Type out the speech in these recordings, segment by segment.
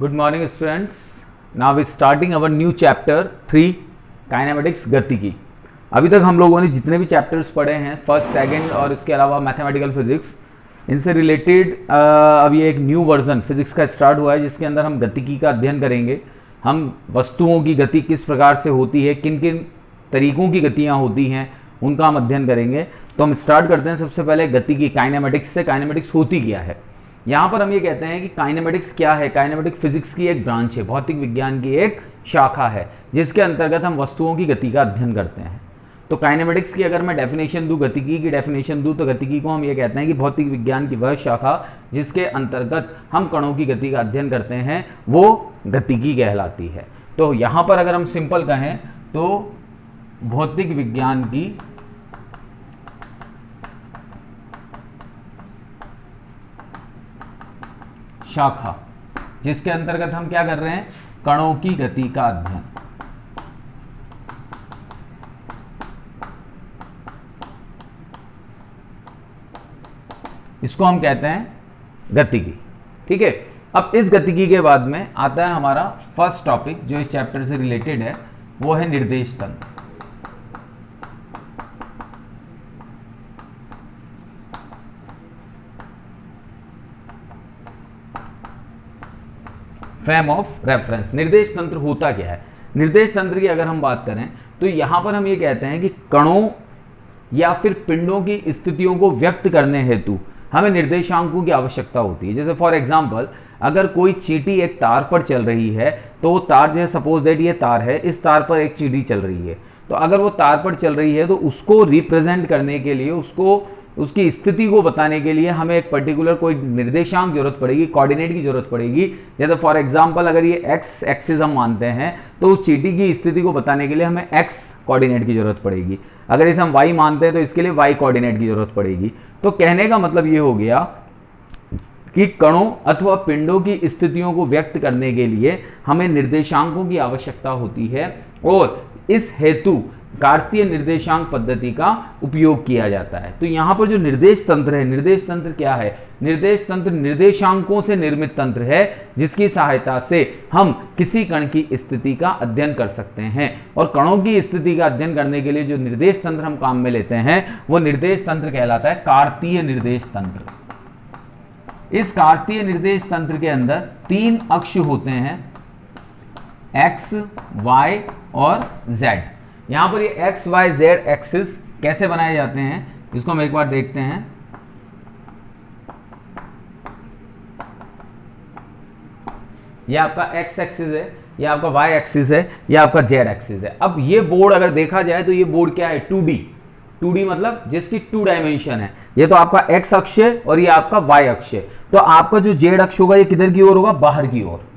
Good morning students. Now we starting our new chapter 3 kinematics गतिकी। अभी तक हम लोगों ने जितने भी चैप्टर्स पढ़े हैं फर्स्ट सेकंड और इसके अलावा मैथमेटिकल फिजिक्स, इनसे रिलेटेड अभी एक न्यू वर्जन फिजिक्स का स्टार्ट हुआ है जिसके अंदर हम गतिकी का अध्ययन करेंगे। हम वस्तुओं की गति किस प्रकार से होती है, किन किन तरीकों की गतियाँ होती हैं, उनका हम अध्ययन करेंगे। तो हम स्टार्ट करते हैं सबसे पहले गतिकी काइनेमेटिक्स से। काइनेमेटिक्स होती क्या है, यहाँ पर हम ये कहते हैं कि काइनेमेटिक्स क्या है। काइनेमेटिक फिजिक्स की एक ब्रांच है, भौतिक विज्ञान की एक शाखा है जिसके अंतर्गत हम वस्तुओं की गति का अध्ययन करते हैं। तो काइनेमेटिक्स की अगर मैं डेफिनेशन दूँ, गतिकी की डेफिनेशन दूँ, तो गतिकी को हम ये कहते हैं कि भौतिक विज्ञान की वह शाखा जिसके अंतर्गत हम कणों की गति का अध्ययन करते हैं वो गतिकी कहलाती है। तो यहाँ पर अगर हम सिंपल कहें तो भौतिक विज्ञान की शाखा जिसके अंतर्गत हम क्या कर रहे हैं, कणों की गति का अध्ययन। इसको हम कहते हैं गतिकी। ठीक है, अब इस गतिकी के बाद में आता है हमारा फर्स्ट टॉपिक जो इस चैप्टर से रिलेटेड है, वो है निर्देश तंत्र। Frame of reference. निर्देश तंत्र होता क्या है? निर्देश तंत्र की अगर हम बात करें तो यहां पर हम ये कहते हैं कि कणों या फिर पिंडों की स्थितियों को व्यक्त करने हेतु हमें निर्देशांकों की आवश्यकता होती है। जैसे फॉर एग्जांपल अगर कोई चींटी एक तार पर चल रही है तो वो तार, जैसे सपोज दैट ये तार है, इस तार पर एक चींटी चल रही है, तो अगर वो तार पर चल रही है तो उसको रिप्रेजेंट करने के लिए, उसको उसकी स्थिति को बताने के लिए हमें एक पर्टिकुलर कोई निर्देशांक जरूरत पड़ेगी, कोऑर्डिनेट की जरूरत पड़ेगी। जैसे फॉर एग्जांपल अगर ये एक्स एक्सिस हम मानते हैं तो उस चींटी की स्थिति को बताने के लिए हमें एक्स कोऑर्डिनेट की जरूरत पड़ेगी। अगर इसे हम वाई मानते हैं तो इसके लिए वाई कोऑर्डिनेट की जरूरत पड़ेगी। तो कहने का मतलब ये हो गया कि कणों अथवा पिंडों की स्थितियों को व्यक्त करने के लिए हमें निर्देशांकों की आवश्यकता होती है और इस हेतु कार्तीय निर्देशांक पद्धति का उपयोग किया जाता है। तो यहाँ पर जो निर्देश तंत्र है, निर्देश तंत्र क्या है? निर्देश तंत्र निर्देशांकों से निर्मित तंत्र है जिसकी सहायता से हम किसी कण की स्थिति का अध्ययन कर सकते हैं। और कणों की स्थिति का अध्ययन करने के लिए जो निर्देश तंत्र हम काम में लेते हैं वो निर्देश तंत्र कहलाता है कार्तीय निर्देश तंत्र। इस कार्तीय निर्देश तंत्र के अंदर 3 अक्ष होते हैं, एक्स, वाई और जेड। यहां पर ये एक्स वाई जेड एक्सिस कैसे बनाए जाते हैं इसको हम एक बार देखते हैं। ये आपका एक्स एक्सिस है, ये आपका वाई एक्सिस है, ये आपका जेड एक्सिस है। अब ये बोर्ड अगर देखा जाए तो ये बोर्ड क्या है? 2D। 2D मतलब जिसकी 2 डायमेंशन है। ये तो आपका एक्स अक्ष है और ये आपका वाई अक्ष है। तो आपका जो जेड अक्ष होगा ये किधर की ओर होगा? बाहर की ओर।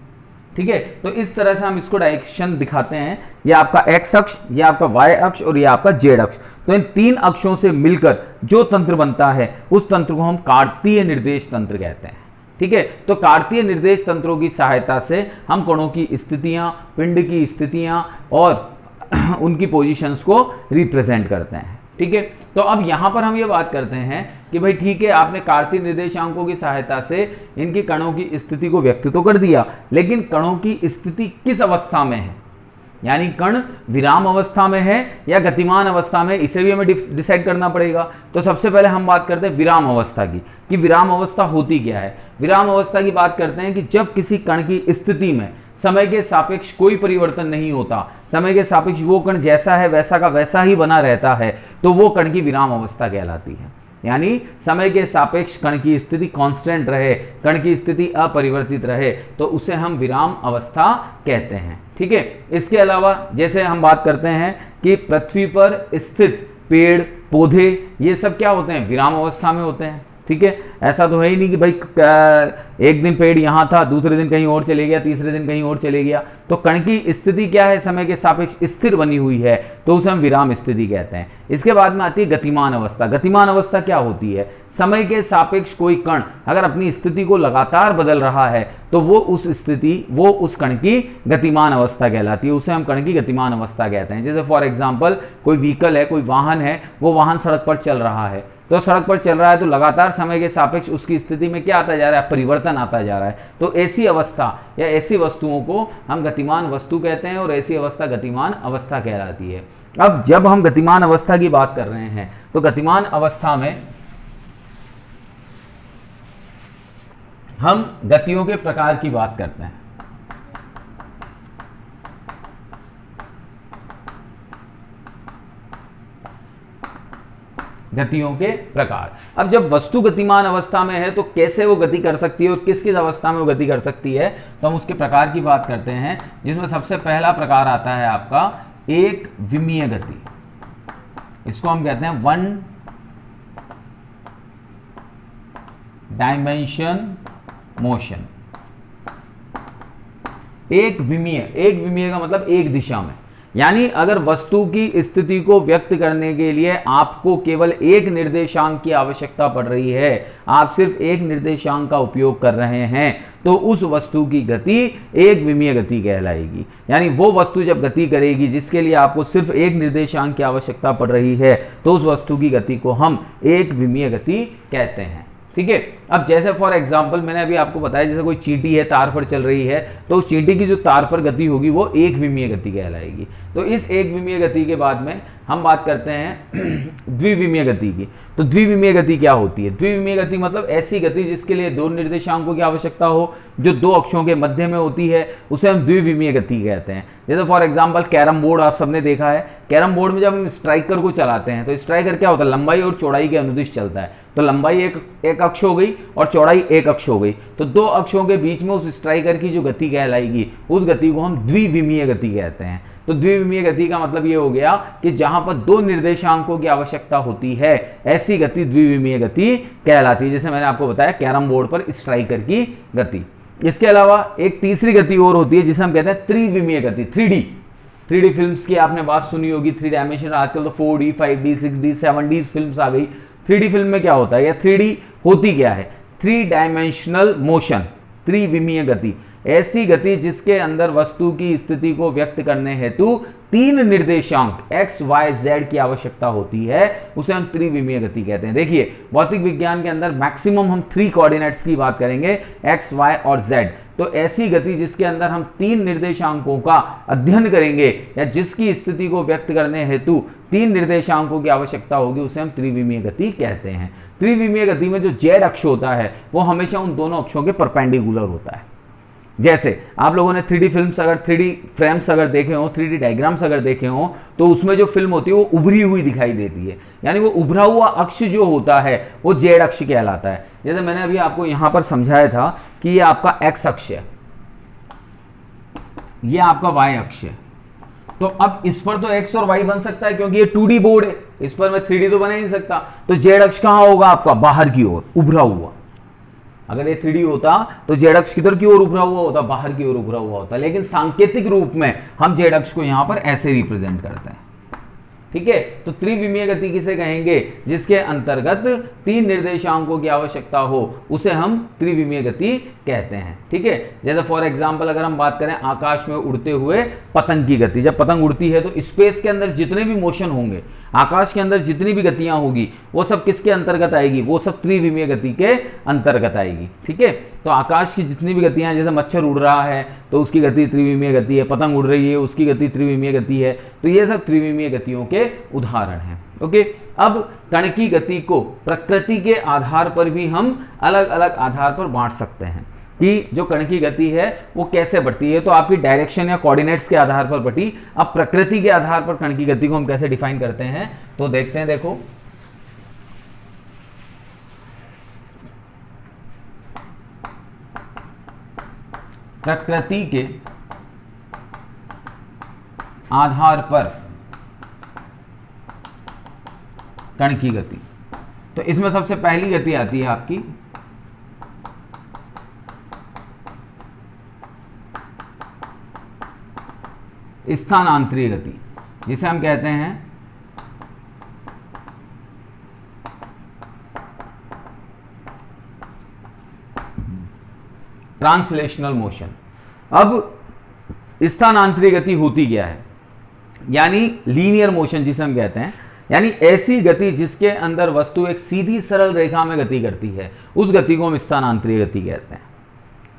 ठीक है, तो इस तरह से हम इसको डायरेक्शन दिखाते हैं। ये आपका एक्स अक्ष, ये आपका वाई अक्ष और ये आपका जेड अक्ष। तो इन 3 अक्षों से मिलकर जो तंत्र बनता है उस तंत्र को हम कार्तीय निर्देश तंत्र कहते हैं। ठीक है, तो कार्तीय निर्देश तंत्रों की सहायता से हम कणों की स्थितियां, पिंड की स्थितियां और उनकी पोजीशंस को रिप्रेजेंट करते हैं। ठीक है, तो अब यहां पर हम ये बात करते हैं कि भाई ठीक है, आपने कार्तीय निर्देशांकों की सहायता से इनकी कणों की स्थिति को व्यक्त तो कर दिया, लेकिन कणों की स्थिति किस अवस्था में है, यानी कण विराम अवस्था में है या गतिमान अवस्था में, इसे भी हमें डिसाइड करना पड़ेगा। तो सबसे पहले हम बात करते हैं विराम अवस्था की, कि विराम अवस्था होती क्या है। विराम अवस्था की बात करते हैं कि जब किसी कण की स्थिति में समय के सापेक्ष कोई परिवर्तन नहीं होता, समय के सापेक्ष वो कण जैसा है वैसा का वैसा ही बना रहता है, तो वो कण की विराम अवस्था कहलाती है। यानी समय के सापेक्ष कण की स्थिति कांस्टेंट रहे, कण की स्थिति अपरिवर्तित रहे, तो उसे हम विराम अवस्था कहते हैं। ठीक है, इसके अलावा जैसे हम बात करते हैं कि पृथ्वी पर स्थित पेड़ पौधे ये सब क्या होते हैं? विराम अवस्था में होते हैं। ठीक है, ऐसा तो है ही नहीं कि भाई एक दिन पेड़ यहाँ था, दूसरे दिन कहीं और चले गया, तीसरे दिन कहीं और चले गया। तो कण की स्थिति क्या है? समय के सापेक्ष स्थिर बनी हुई है, तो उसे हम विराम स्थिति कहते हैं। इसके बाद में आती है गतिमान अवस्था। गतिमान अवस्था क्या होती है? समय के सापेक्ष कोई कण अगर अपनी स्थिति को लगातार बदल रहा है तो वो उस कण की गतिमान अवस्था कहलाती है, उसे हम कण की गतिमान अवस्था कहते हैं। जैसे फॉर एग्जाम्पल कोई व्हीकल है, कोई वाहन है, वो वाहन सड़क पर चल रहा है, तो सड़क पर चल रहा है तो लगातार समय के सापेक्ष उसकी स्थिति में क्या आता जा रहा है, परिवर्तन आता जा रहा है। तो ऐसी अवस्था या ऐसी वस्तुओं को हम गतिमान वस्तु कहते हैं और ऐसी अवस्था गतिमान अवस्था कहलाती है। अब जब हम गतिमान अवस्था की बात कर रहे हैं तो गतिमान अवस्था में हम गतियों के प्रकार की बात करते हैं। गतियों के प्रकार। अब जब वस्तु गतिमान अवस्था में है तो कैसे वो गति कर सकती है और किस किस अवस्था में वो गति कर सकती है, तो हम उसके प्रकार की बात करते हैं, जिसमें सबसे पहला प्रकार आता है आपका एक विमीय गति। इसको हम कहते हैं वन डायमेंशन मोशन। एक विमीय का मतलब एक दिशा में, यानी अगर वस्तु की स्थिति को व्यक्त करने के लिए आपको केवल एक निर्देशांक की आवश्यकता पड़ रही है, आप सिर्फ एक निर्देशांक का उपयोग कर रहे हैं, तो उस वस्तु की गति एक विमीय गति कहलाएगी। यानी वो वस्तु जब गति करेगी जिसके लिए आपको सिर्फ एक निर्देशांक की आवश्यकता पड़ रही है, तो उस वस्तु की गति को हम एक विमीय गति कहते हैं। ठीक है। अब जैसे फॉर एग्जांपल मैंने अभी आपको बताया, जैसे कोई चींटी है तार पर चल रही है, तो उस चींटी की जो तार पर गति होगी वो एक विमीय गति कहलाएगी। तो इस एक विमीय गति के बाद में हम बात करते हैं द्विविमीय गति की। तो द्विविमीय गति क्या होती है? द्विविमीय गति मतलब ऐसी गति जिसके लिए दो निर्देशांकों की आवश्यकता हो, जो दो अक्षों के मध्य में होती है, उसे हम द्विविमीय गति कहते हैं। जैसे फॉर एग्जांपल कैरम बोर्ड आप सबने देखा है। कैरम बोर्ड में जब हम स्ट्राइकर को चलाते हैं तो स्ट्राइकर क्या होता है, लंबाई और चौड़ाई के अनुदिश चलता है। तो लंबाई एक अक्ष हो गई और चौड़ाई एक अक्ष हो गई, तो दो अक्षों के बीच में उस स्ट्राइकर की जो गति कहलाएगी, उस गति को हम द्विविमीय गति कहते हैं। तो द्विविमीय गति का मतलब ये हो गया कि जहां पर दो निर्देशांकों की आवश्यकता होती है, ऐसी गति द्विविमीय गति कहलाती है। जैसे मैंने आपको बताया कैरम बोर्ड पर स्ट्राइकर की गति। इसके अलावा एक तीसरी गति और होती है जिसे हम कहते हैं त्रिविमीय गति। 3D फिल्म्स की आपने बात सुनी होगी। 3 डायमेंशन, आजकल तो 4D 5D 6D 7D films आ गई। 3D फिल्म में क्या होता है या 3D होती क्या है? 3 डायमेंशनल मोशन, त्रिविमीय गति, ऐसी गति जिसके अंदर वस्तु की स्थिति को व्यक्त करने हेतु तीन निर्देशांक x, y, z की आवश्यकता होती है, उसे हम त्रिविमीय गति कहते हैं। देखिए भौतिक विज्ञान के अंदर मैक्सिमम हम 3 कोऑर्डिनेट्स की बात करेंगे, x, y और z। तो ऐसी गति जिसके अंदर हम तीन निर्देशांकों का अध्ययन करेंगे या जिसकी स्थिति को व्यक्त करने हेतु तीन निर्देशांकों की आवश्यकता होगी, उसे हम त्रिविमीय गति कहते हैं। त्रिविमीय गति में जो z अक्ष होता है वो हमेशा उन दोनों अक्षों के परपेंडिकुलर होता है। जैसे आप लोगों ने 3D फिल्म्स अगर 3D फ्रेम्स अगर देखे हो, 3D डायग्राम्स अगर देखे हो, तो उसमें जो फिल्म होती है वो उभरी हुई दिखाई देती है, यानी वो उभरा हुआ अक्ष जो होता है वो जेड अक्ष कहलाता है। जैसे मैंने अभी आपको यहां पर समझाया था कि ये आपका एक्स अक्ष है, ये आपका वाई अक्ष है। तो अब इस पर तो एक्स और वाई बन सकता है क्योंकि ये 2D बोर्ड है, इस पर मैं 3D तो बना ही नहीं सकता। तो जेड अक्ष कहां होगा आपका? बाहर की ओर उभरा हुआ। अगर ये 3D होता तो जेड अक्ष किधर की ओर उभरा हुआ होता? बाहर की ओर उभरा हुआ होता। लेकिन सांकेतिक रूप में हम जेड अक्ष को यहां पर ऐसे रिप्रेजेंट करते हैं। ठीक है। तो त्रिविमीय गति किसे कहेंगे? जिसके अंतर्गत तीन निर्देशांकों की आवश्यकता हो, उसे हम त्रिविमीय गति कहते हैं। ठीक है। जैसे फॉर एग्जांपल अगर हम बात करें आकाश में उड़ते हुए पतंग की गति, जब पतंग उड़ती है तो स्पेस के अंदर जितने भी मोशन होंगे, आकाश के अंदर जितनी भी गतियां होगी, वो सब किसके अंतर्गत आएगी? वो सब त्रिविमीय गति के अंतर्गत आएगी। ठीक है। तो आकाश की जितनी भी गतियां, जैसे मच्छर उड़ रहा है तो उसकी गति त्रिविमीय गति है, पतंग उड़ रही है उसकी गति त्रिविमीय गति है। तो ये सब त्रिविमीय गतियों के उदाहरण हैं। ओके। अब कण की गति को प्रकृति के आधार पर भी हम अलग अलग आधार पर बांट सकते हैं कि जो कण की गति है वो कैसे बढ़ती है। तो आपकी डायरेक्शन या कोऑर्डिनेट्स के आधार पर बढ़ी। अब प्रकृति के आधार पर कण की गति को हम कैसे डिफाइन करते हैं, तो देखते हैं। देखो प्रकृति के आधार पर कण की गति, तो इसमें सबसे पहली गति आती है आपकी स्थानांतरीय गति, जिसे हम कहते हैं ट्रांसलेशनल मोशन। अब स्थानांतरीय गति होती क्या है? यानी लीनियर मोशन जिसे हम कहते हैं, यानी ऐसी गति जिसके अंदर वस्तु एक सीधी सरल रेखा में गति करती है, उस गति को हम स्थानांतरीय गति कहते हैं।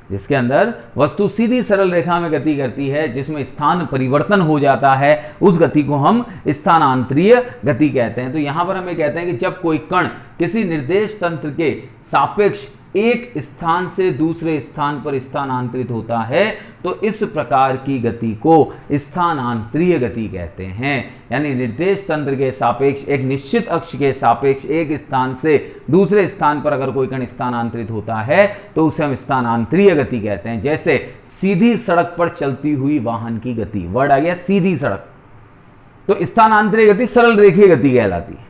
जिसके अंदर वस्तु सीधी सरल रेखा में गति करती है, जिसमें स्थान परिवर्तन हो जाता है, उस गति को हम स्थानांतरीय गति कहते हैं। तो यहां पर हम ये कहते हैं कि जब कोई कण किसी निर्देश तंत्र के सापेक्ष एक स्थान से दूसरे स्थान पर स्थानांतरित होता है, तो इस प्रकार की गति को स्थानांतरीय गति कहते हैं। यानी निर्देश तंत्र के सापेक्ष एक निश्चित अक्ष के सापेक्ष एक स्थान से दूसरे स्थान पर अगर कोई कण स्थानांतरित होता है तो उसे हम स्थानांतरीय गति कहते हैं। जैसे सीधी सड़क पर चलती हुई वाहन की गति, वर्ड आ गया सीधी सड़क, तो स्थानांतरीय गति सरल रेखीय गति कहलाती है।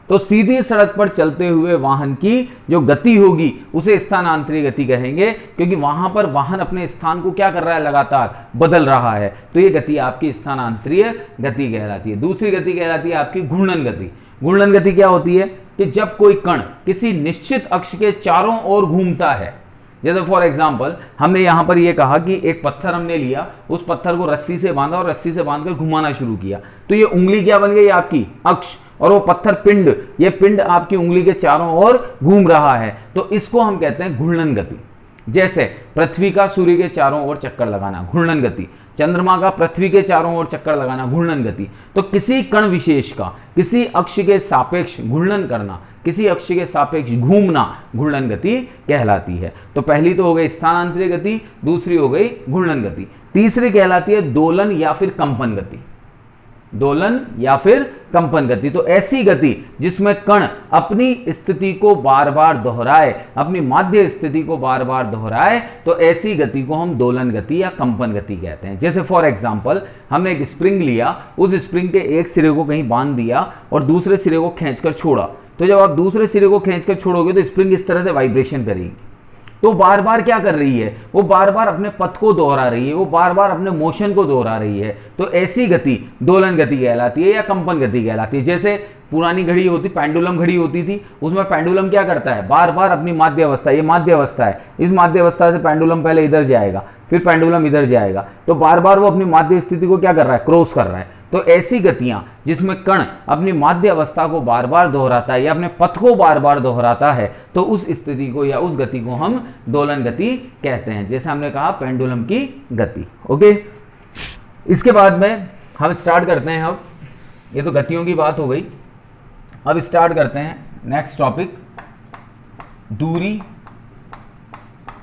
तो सीधी सड़क पर चलते हुए वाहन की जो गति होगी उसे स्थानांतरीय गति कहेंगे, क्योंकि वहां पर वाहन अपने स्थान को क्या कर रहा है, लगातार बदल रहा है। तो ये गति आपकी स्थानांतरीय गति कहलाती है। दूसरी गति कहलाती है आपकी घूर्णन गति। घूर्णन गति क्या होती है कि जब कोई कण किसी निश्चित अक्ष के चारों ओर घूमता है, जैसे फॉर एग्जाम्पल हमने यहां पर यह कहा कि एक पत्थर हमने लिया, उस पत्थर को रस्सी से बांधा और रस्सी से बांधकर घुमाना शुरू किया, तो ये उंगली क्या बन गई आपकी, अक्ष, और वो पत्थर पिंड, ये पिंड आपकी उंगली के चारों ओर घूम रहा है। तो इसको हम कहते हैं घूर्णन गति। जैसे पृथ्वी का सूर्य के चारों ओर चक्कर लगाना, घूर्णन गति। चंद्रमा का पृथ्वी के चारों ओर चक्कर लगाना, घूर्णन गति। तो किसी कण विशेष का किसी अक्ष के सापेक्ष घूर्णन करना, किसी अक्ष के सापेक्ष घूमना घूर्णन गति कहलाती है। तो पहली तो हो गई स्थानांतरीय गति, दूसरी हो गई घूर्णन गति। तीसरी कहलाती है दोलन या फिर कंपन गति। दोलन या फिर कंपन गति, तो ऐसी गति जिसमें कण अपनी स्थिति को बार बार दोहराए, अपनी माध्य स्थिति को बार बार दोहराए, तो ऐसी गति को हम दोलन गति या कंपन गति कहते हैं। जैसे फॉर एग्जांपल हमने एक स्प्रिंग लिया, उस स्प्रिंग के एक सिरे को कहीं बांध दिया और दूसरे सिरे को खींचकर छोड़ा, तो जब आप दूसरे सिरे को खींचकर छोड़ोगे तो स्प्रिंग इस तरह से वाइब्रेशन करेगी। तो बार बार क्या कर रही है, वो बार बार अपने पथ को दोहरा रही है, वो बार बार अपने मोशन को दोहरा रही है। तो ऐसी गति दोलन गति कहलाती है या कंपन गति कहलाती है। जैसे पुरानी घड़ी होती, पेंडुलम घड़ी होती थी, उसमें पेंडुलम क्या करता है, बार बार अपनी माध्य अवस्था, ये माध्य अवस्था है, इस माध्य अवस्था से पेंडुलम पहले इधर जाएगा, फिर पेंडुलम इधर जाएगा, तो बार बार वो अपनी माध्य स्थिति को क्या कर रहा है, क्रॉस कर रहा है। तो ऐसी गतियां जिसमें कण अपनी माध्य अवस्था को बार बार दोहराता है या अपने पथ को बार बार दोहराता है, तो उस स्थिति को या उस गति को हम दोलन गति कहते हैं। जैसे हमने कहा पेंडुलम की गति। ओके, इसके बाद में हम स्टार्ट करते हैं। अब ये तो गतियों की बात हो गई, अब स्टार्ट करते हैं नेक्स्ट टॉपिक, दूरी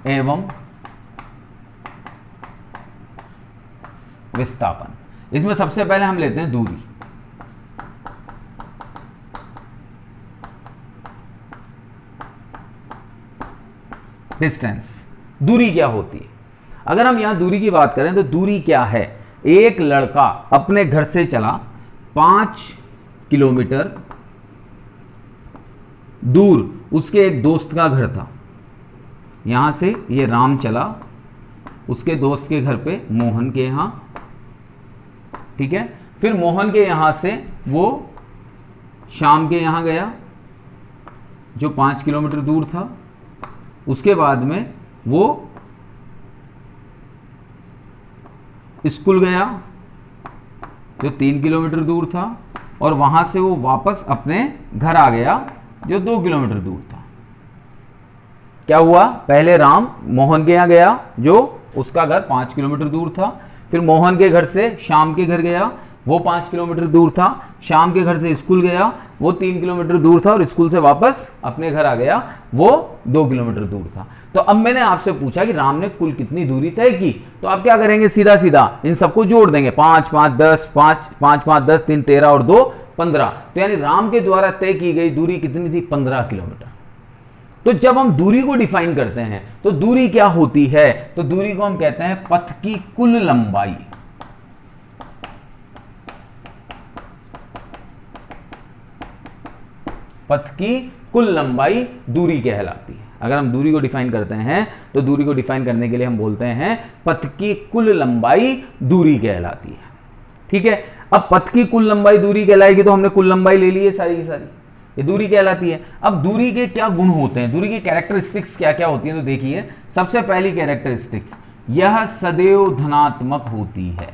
एवं विस्थापन। इसमें सबसे पहले हम लेते हैं दूरी। डिस्टेंस, दूरी क्या होती है? अगर हम यहां दूरी की बात करें तो दूरी क्या है? एक लड़का अपने घर से चला 5 किलोमीटर दूर, उसके एक दोस्त का घर था। यहां से ये राम चला उसके दोस्त के घर पे, मोहन के यहां, ठीक है। फिर मोहन के यहां से वो श्याम के यहां गया जो 5 किलोमीटर दूर था। उसके बाद में वो स्कूल गया जो 3 किलोमीटर दूर था, और वहां से वो वापस अपने घर आ गया जो 2 किलोमीटर दूर था। क्या हुआ, पहले राम मोहन के यहां गया जो उसका घर 5 किलोमीटर दूर था, फिर मोहन के घर से श्याम के घर गया, वो 5 किलोमीटर दूर था। श्याम के घर से स्कूल गया, वो 3 किलोमीटर दूर था, और स्कूल से वापस अपने घर आ गया, वो 2 किलोमीटर दूर था। तो अब मैंने आपसे पूछा कि राम ने कुल कितनी दूरी तय की, तो आप क्या करेंगे, सीधा सीधा इन सबको जोड़ देंगे, 5 5 10, 5 5 5 10, 3 13 और 2 15। तो यानी राम के द्वारा तय की गई दूरी कितनी थी, 15 किलोमीटर। तो जब हम दूरी को डिफाइन करते हैं तो दूरी क्या होती है, तो दूरी को हम कहते हैं पथ की कुल लंबाई। पथ की कुल लंबाई दूरी कहलाती है। अगर हम दूरी को डिफाइन करते हैं तो दूरी को डिफाइन करने के लिए हम बोलते हैं पथ की कुल लंबाई दूरी कहलाती है। ठीक है, अब पथ की कुल लंबाई दूरी कहलाएगी, तो हमने कुल लंबाई ले ली है सारी की सारी, ये दूरी कहलाती है। अब दूरी के क्या गुण होते हैं, दूरी की कैरेक्टरिस्टिक्स क्या क्या होती हैं, तो देखिए सबसे पहली कैरेक्टरिस्टिक्स, यह सदैव धनात्मक होती है।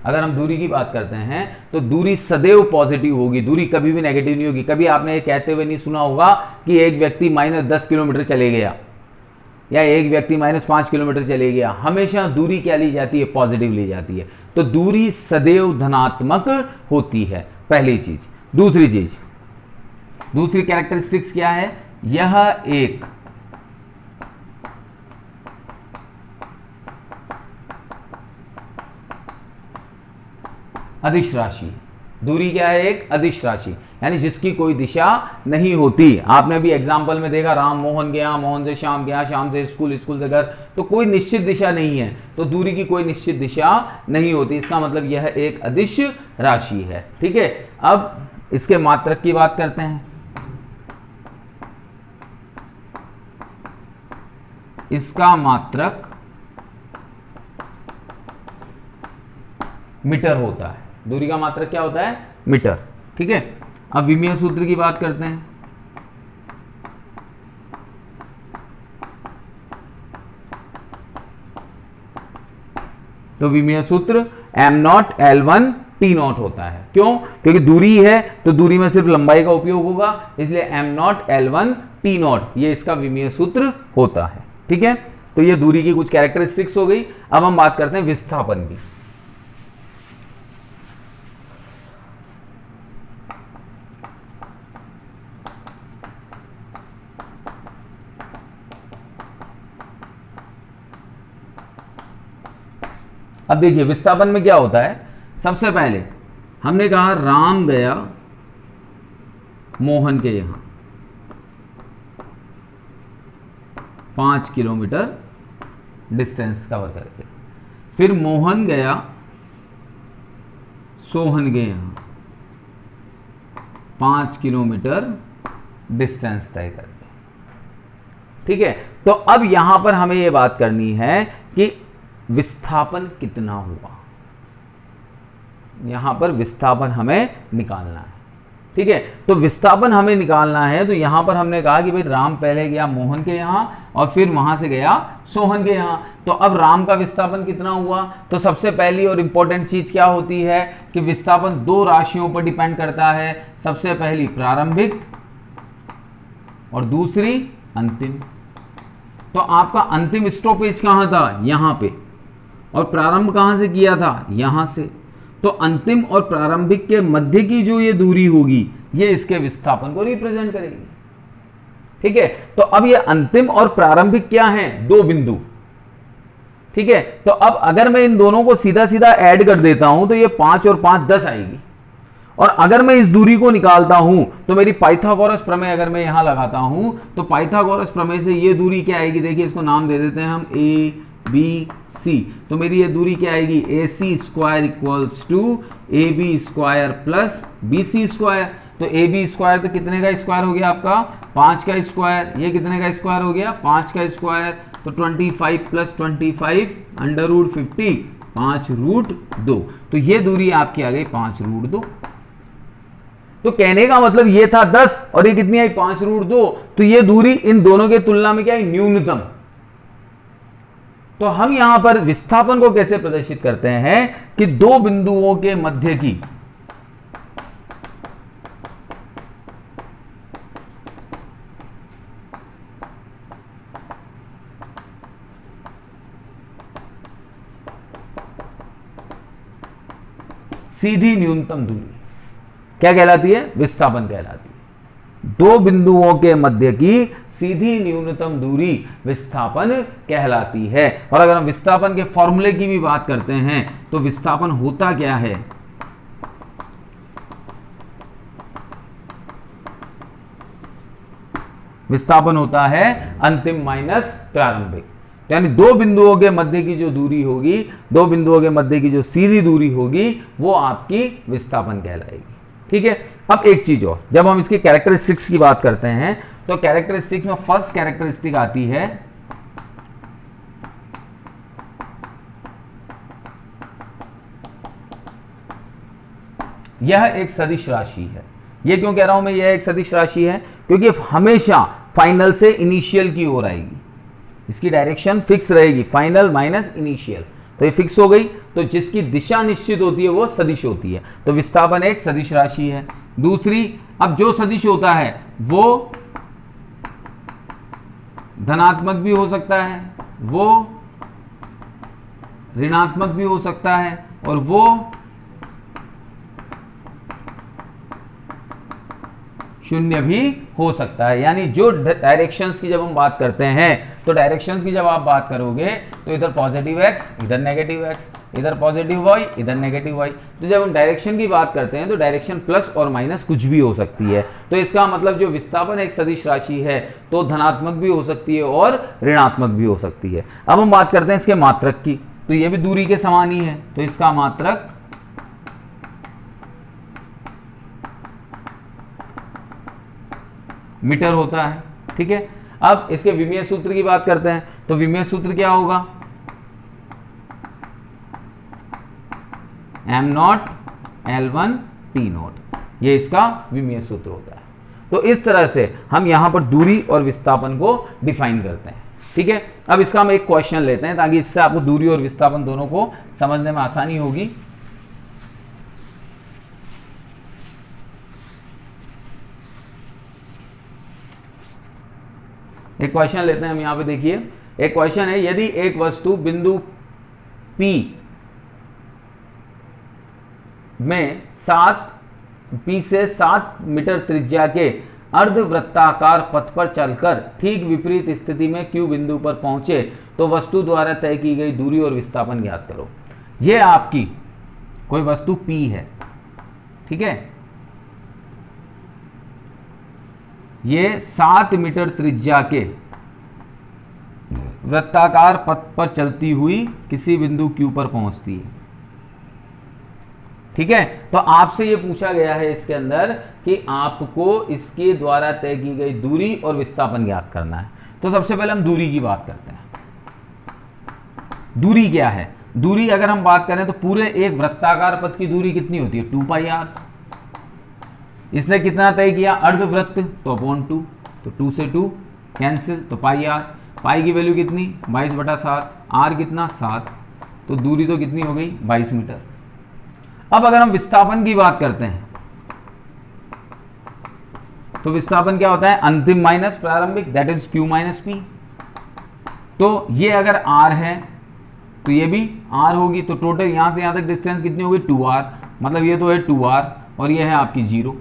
अगर हम दूरी की बात करते हैं तो दूरी सदैव पॉजिटिव होगी, दूरी कभी भी नेगेटिव नहीं होगी। कभी आपने ये कहते हुए नहीं सुना होगा कि एक व्यक्ति -10 किलोमीटर चले गया या एक व्यक्ति -5 किलोमीटर चले गया। हमेशा दूरी क्या ली जाती है? पॉजिटिव ली जाती है। तो दूरी सदैव धनात्मक होती है, पहली चीज। दूसरी चीज, दूसरी कैरेक्टरिस्टिक्स क्या है? यह एक अदिश राशि। दूरी क्या है? एक अदिश राशि, यानी जिसकी कोई दिशा नहीं होती। आपने भी एग्जाम्पल में देखा, राम मोहन गया, मोहन से श्याम गया, श्याम से स्कूल, स्कूल से घर, तो कोई निश्चित दिशा नहीं है। तो दूरी की कोई निश्चित दिशा नहीं होती, इसका मतलब यह एक अदिश राशि है। ठीक है, अब इसके मात्रक की बात करते हैं। इसका मात्रक मीटर होता है। दूरी का मात्रक क्या होता है? मीटर। ठीक है, अब विमीय सूत्र की बात करते हैं। तो विमीय सूत्र m0 L1 T0 होता है। क्यों? क्योंकि दूरी है तो दूरी में सिर्फ लंबाई का उपयोग होगा, इसलिए m0 L1 T0 ये इसका विमीय सूत्र होता है। ठीक है, तो ये दूरी की कुछ कैरेक्टरिस्टिक्स हो गई। अब हम बात करते हैं विस्थापन की। अब देखिए विस्थापन में क्या होता है। सबसे पहले हमने कहा राम गया मोहन के यहां 5 किलोमीटर डिस्टेंस कवर करके, फिर मोहन गया सोहन के यहां 5 किलोमीटर डिस्टेंस तय करके। ठीक है, तो अब यहां पर हमें यह बात करनी है कि विस्थापन कितना हुआ। यहां पर विस्थापन हमें निकालना है। ठीक है, तो विस्थापन हमें निकालना है, तो यहां पर हमने कहा कि भाई राम पहले गया मोहन के यहां और फिर वहां से गया सोहन के यहां। तो अब राम का विस्थापन कितना हुआ? तो सबसे पहली और इंपॉर्टेंट चीज क्या होती है कि विस्थापन दो राशियों पर डिपेंड करता है। सबसे पहली प्रारंभिक और दूसरी अंतिम। तो आपका अंतिम स्टॉपेज कहां था? यहां पे। और प्रारंभ कहां से किया था? यहां से। तो अंतिम और प्रारंभिक के मध्य की जो ये दूरी होगी ये इसके विस्थापन को रिप्रेजेंट करेगी। ठीक है, तो अब ये अंतिम और प्रारंभिक क्या हैं? दो बिंदु। ठीक है, तो अब अगर मैं इन दोनों को सीधा सीधा ऐड कर देता हूं तो ये 5 और 5 10 आएगी। और अगर मैं इस दूरी को निकालता हूं तो मेरी पाइथागोरस प्रमेय अगर मैं यहां लगाता हूं तो पाइथागोरस प्रमेय से ये दूरी क्या आएगी? देखिए इसको नाम दे देते हैं हम ए बी सी। तो मेरी ये दूरी क्या आएगी? A C square equals to A B square plus B C square. तो ए बी स्क्वायर तो कितने का स्क्वायर हो गया आपका? 5 का स्क्वायर। ये कितने का स्क्वायर हो गया? 5 का स्क्वायर। तो 25 प्लस 25 अंडर रूट 50 5√2। तो ये दूरी आपकी आ गई 5√2। तो कहने का मतलब ये था 10 और ये कितनी आई? 5√2। तो ये दूरी इन दोनों के तुलना में क्या है? न्यूनतम। तो हम यहां पर विस्थापन को कैसे प्रदर्शित करते हैं कि दो बिंदुओं के मध्य की सीधी न्यूनतम दूरी क्या कहलाती है? विस्थापन कहलाती है। दो बिंदुओं के मध्य की सीधी न्यूनतम दूरी विस्थापन कहलाती है। और अगर हम विस्थापन के फॉर्मूले की भी बात करते हैं तो विस्थापन होता क्या है? विस्थापन होता है अंतिम माइनस प्रारंभिक। यानी दो बिंदुओं के मध्य की जो दूरी होगी, दो बिंदुओं के मध्य की जो सीधी दूरी होगी वो आपकी विस्थापन कहलाएगी। ठीक है, अब एक चीज और, जब हम इसकी कैरेक्टरिस्टिक्स की बात करते हैं तो कैरेक्टरिस्टिक्स में फर्स्ट कैरेक्टरिस्टिक आती है यह एक सदिश राशि है। यह क्यों कह रहा हूं मैं यह एक सदिश राशि है? क्योंकि हमेशा फाइनल से इनिशियल की ओर आएगी, इसकी डायरेक्शन फिक्स रहेगी, फाइनल माइनस इनिशियल। तो ये फिक्स हो गई। तो जिसकी दिशा निश्चित होती है वो सदिश होती है, तो विस्थापन एक सदिश राशि है। दूसरी, अब जो सदिश होता है वो धनात्मक भी हो सकता है, वो ऋणात्मक भी हो सकता है, और वो शून्य भी हो सकता है। यानी जो डायरेक्शंस की जब हम बात करते हैं, तो डायरेक्शंस की जब आप बात करोगे तो इधर पॉजिटिव x, इधर नेगेटिव x, इधर पॉजिटिव y, इधर नेगेटिव y। तो जब हम डायरेक्शन की बात करते हैं तो डायरेक्शन प्लस और माइनस कुछ भी हो सकती है। तो इसका मतलब जो विस्थापन एक सदिश राशि है तो धनात्मक भी हो सकती है और ऋणात्मक भी हो सकती है। अब हम बात करते हैं इसके मात्रक की, तो ये भी दूरी के समान ही है, तो इसका मात्रक मीटर होता है। ठीक है, अब इसके विमीय सूत्र की बात करते हैं, तो विमीय सूत्र क्या होगा, m0 L1 T0, ये इसका विमीय सूत्र होता है। तो इस तरह से हम यहां पर दूरी और विस्थापन को डिफाइन करते हैं। ठीक है, अब इसका हम एक क्वेश्चन लेते हैं ताकि इससे आपको दूरी और विस्थापन दोनों को समझने में आसानी होगी। एक क्वेश्चन लेते हैं हम यहां पे, देखिए एक क्वेश्चन है, यदि एक वस्तु बिंदु P में 7 मीटर त्रिज्या के अर्धवृत्ताकार पथ पर चलकर ठीक विपरीत स्थिति में Q बिंदु पर पहुंचे तो वस्तु द्वारा तय की गई दूरी और विस्थापन ज्ञात करो। यह आपकी कोई वस्तु P है, ठीक है, ये 7 मीटर त्रिज्या के वृत्ताकार पथ पर चलती हुई किसी बिंदु Q पर पहुंचती है। ठीक है, तो आपसे ये पूछा गया है इसके अंदर कि आपको इसके द्वारा तय की गई दूरी और विस्थापन ज्ञात करना है। तो सबसे पहले हम दूरी की बात करते हैं। दूरी क्या है, दूरी अगर हम बात करें तो पूरे एक वृत्ताकार पथ की दूरी कितनी होती है, 2πr। इसने कितना तय किया, अर्धवृत्त, तो अपॉन 2, तो 2 से 2 कैंसिल, तो πr, पाई की वैल्यू कितनी 22/7, r कितना 7, तो दूरी तो कितनी हो गई 22 मीटर। अब अगर हम विस्थापन की बात करते हैं तो विस्थापन क्या होता है, अंतिम माइनस प्रारंभिक, that is q minus P. तो ये अगर r है तो ये भी r होगी, तो टोटल यहां से यहां तक डिस्टेंस कितनी होगी 2r, मतलब ये तो है 2r और ये है आपकी 0,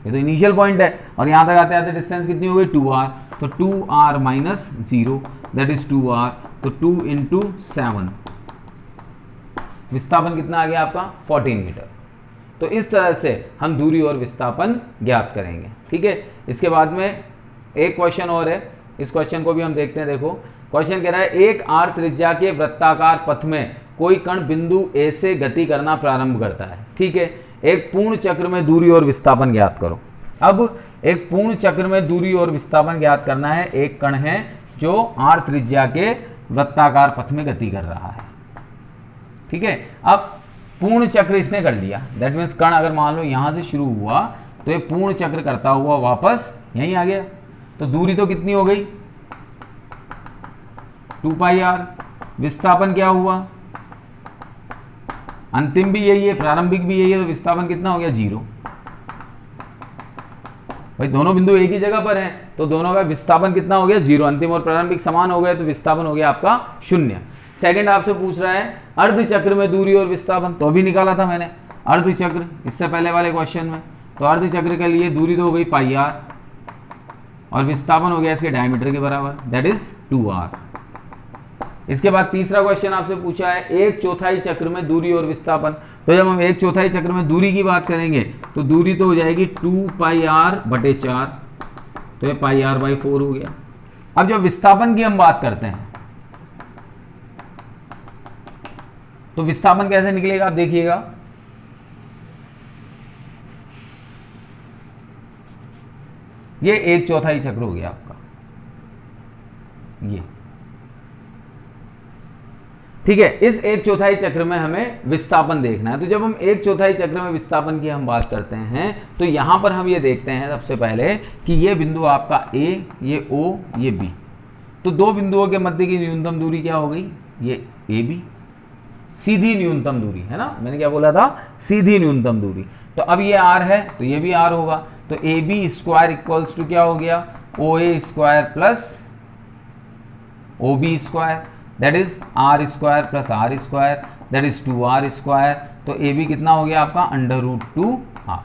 ये तो इनिशियल पॉइंट है, और यहां तक आते आते डिस्टेंस कितनी हो गई 2r, तो 2r minus 0 that is 2r, तो 2 इंटू 7, विस्थापन कितना आ गया आपका 14 मीटर। तो इस तरह से हम दूरी और विस्थापन ज्ञात करेंगे। ठीक है, इसके बाद में एक क्वेश्चन और है, इस क्वेश्चन को भी हम देखते हैं। देखो क्वेश्चन कह रहा है, एक r त्रिज्या के वृत्ताकार पथ में कोई कण बिंदु A से गति करना प्रारंभ करता है। ठीक है, एक पूर्ण चक्र में दूरी और विस्थापन ज्ञात करो। अब एक पूर्ण चक्र में दूरी और विस्थापन ज्ञात करना है, एक कण है जो r त्रिज्या के वृत्ताकार पथ में गति कर रहा है। ठीक है, अब पूर्ण चक्र इसने कर लिया, दैट मीन्स कण अगर मान लो यहां से शुरू हुआ तो ये पूर्ण चक्र करता हुआ वापस यहीं आ गया, तो दूरी तो कितनी हो गई 2πr। विस्थापन क्या हुआ, अंतिम भी यही है प्रारंभिक भी यही है, तो विस्थापन कितना हो गया 0। भाई दोनों बिंदु एक ही जगह पर हैं तो दोनों का विस्थापन कितना हो गया 0, अंतिम और प्रारंभिक समान हो गए तो विस्थापन हो गया आपका 0। सेकंड आपसे पूछ रहा है अर्ध चक्र में दूरी और विस्थापन, तो अभी निकाला था मैंने अर्ध चक्र इससे पहले वाले क्वेश्चन में, तो अर्ध चक्र के लिए दूरी तो हो गई πr और विस्थापन हो गया इसके डायमीटर के बराबर, दैट इज 2r। इसके बाद तीसरा क्वेश्चन आपसे पूछा है, एक चौथाई चक्र में दूरी और विस्थापन। तो जब हम एक चौथाई चक्र में दूरी की बात करेंगे तो दूरी तो हो जाएगी 2πr/4, तो ये πr/4 हो गया। अब जब विस्थापन की हम बात करते हैं तो विस्थापन कैसे निकलेगा आप देखिएगा, ये एक चौथाई चक्र हो गया आपका ये। ठीक है, इस एक चौथाई चक्र में हमें विस्थापन देखना है। तो जब हम एक चौथाई चक्र में विस्थापन की हम बात करते हैं तो यहां पर हम ये देखते हैं सबसे पहले कि ये बिंदु आपका A, ये O, ये B, तो दो बिंदुओं के मध्य की न्यूनतम दूरी क्या हो गई, ये AB, सीधी न्यूनतम दूरी है ना, मैंने क्या बोला था, सीधी न्यूनतम दूरी। तो अब ये r है तो ये भी r होगा, तो A B square equals to क्या हो गया, O A square plus O B square, that is R square plus R square, that is 2r square. तो ए बी कितना हो गया आपका, √2r।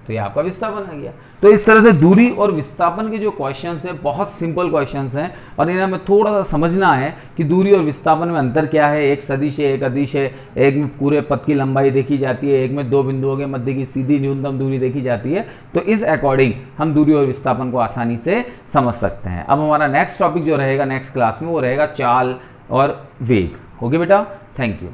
तो ये आपका विस्थापन आ गया। तो इस तरह से दूरी और विस्थापन के जो क्वेश्चंस हैं बहुत सिंपल क्वेश्चंस हैं, और इन्हें हमें थोड़ा सा समझना है कि दूरी और विस्थापन में अंतर क्या है। एक सदिश है, एक अदिश है, एक में पूरे पथ की लंबाई देखी जाती है, एक में दो बिंदुओं के मध्य की सीधी न्यूनतम दूरी देखी जाती है। तो इस अकॉर्डिंग हम दूरी और विस्थापन को आसानी से समझ सकते हैं। अब हमारा नेक्स्ट टॉपिक जो रहेगा नेक्स्ट क्लास में वो रहेगा चाल और वेग। ओके बेटा, थैंक यू।